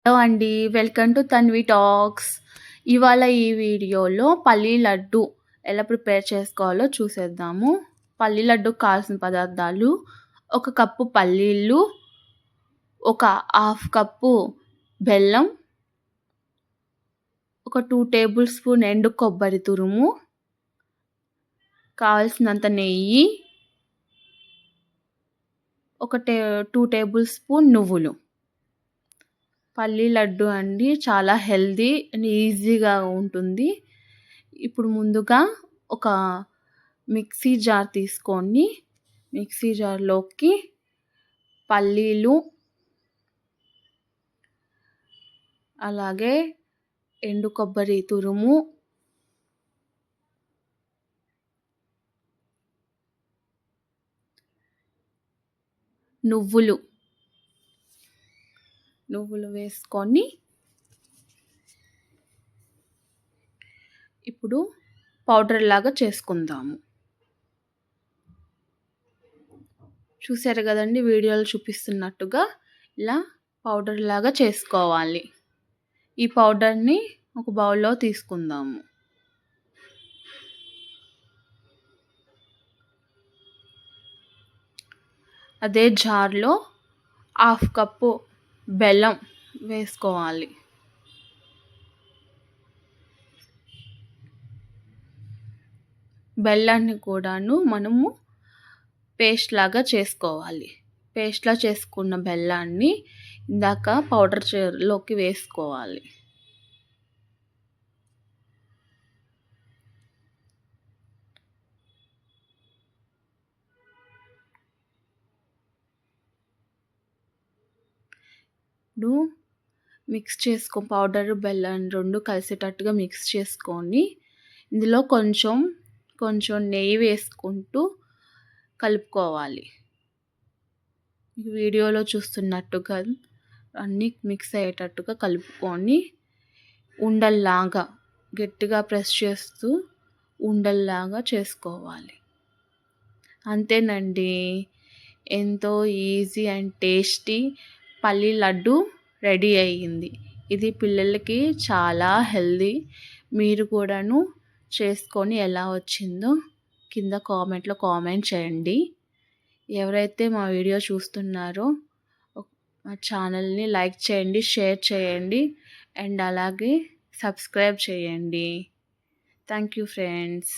Hello అండి. Welcome to Tanvi talks. ఇవాళ ఈ వీడియోలో పల్లీ లడ్డు ఎలా ప్రిపేర్ చేసుకోవాలో చూసేద్దాము. పల్లీ లడ్డుకి కావాల్సిన పదార్థాలు: ఒక కప్పు పల్లీలు, ఒక హాఫ్ కప్పు బెల్లం, ఒక 2 టేబుల్ స్పూన్ ఎండు కొబ్బరి తురుము, కావాల్సినంత నెయ్యి, ఒక 2 టేబుల్ స్పూన్ నువ్వులు. పల్లీ లడ్డు అండి చాలా హెల్దీ అండ్ ఈజీగా ఉంటుంది. ఇప్పుడు ముందుగా ఒక మిక్సీ జార్ తీసుకొని మిక్సీ జార్లోకి పల్లీలు, అలాగే ఎండు కొబ్బరి తురుము, నువ్వులు వేసుకొని ఇప్పుడు పౌడర్ లాగా చేసుకుందాము. చూసారు కదండి, వీడియోలో చూపిస్తున్నట్టుగా ఇలా పౌడర్ లాగా చేసుకోవాలి. ఈ పౌడర్ని ఒక బౌల్లో తీసుకుందాము. అదే జార్లో హాఫ్ కప్పు బెల్లం వేసుకోవాలి. బెల్లాన్ని కూడాను మనము పేస్ట్ లాగా చేసుకోవాలి. పేస్ట్లా చేసుకున్న బెల్లాన్ని ఇందాక పౌడర్లోకి వేసుకోవాలి. ఇప్పుడు మిక్స్ పౌడర్ బెల్లం రెండు కలిసేటట్టుగా మిక్స్ చేసుకొని ఇందులో కొంచెం నెయ్యి వేసుకుంటూ కలుపుకోవాలి. వీడియోలో చూస్తున్నట్టుగా అన్నీ మిక్స్ అయ్యేటట్టుగా కలుపుకొని ఉండల్లాగా గట్టిగా ప్రెస్ చేస్తూ ఉండల్లాగా చేసుకోవాలి. అంతేనండి, ఎంతో ఈజీ అండ్ టేస్టీ పల్లీ లడ్డు రెడీ అయ్యింది. ఇది పిల్లలకి చాలా హెల్దీ. మీరు కూడాను చేసుకొని ఎలా వచ్చిందో కింద కామెంట్లో కామెంట్ చేయండి. ఎవరైతే మా వీడియో చూస్తున్నారో మా ఛానల్ని లైక్ చేయండి, షేర్ చేయండి అండ్ అలాగే సబ్స్క్రైబ్ చేయండి. Thank you friends.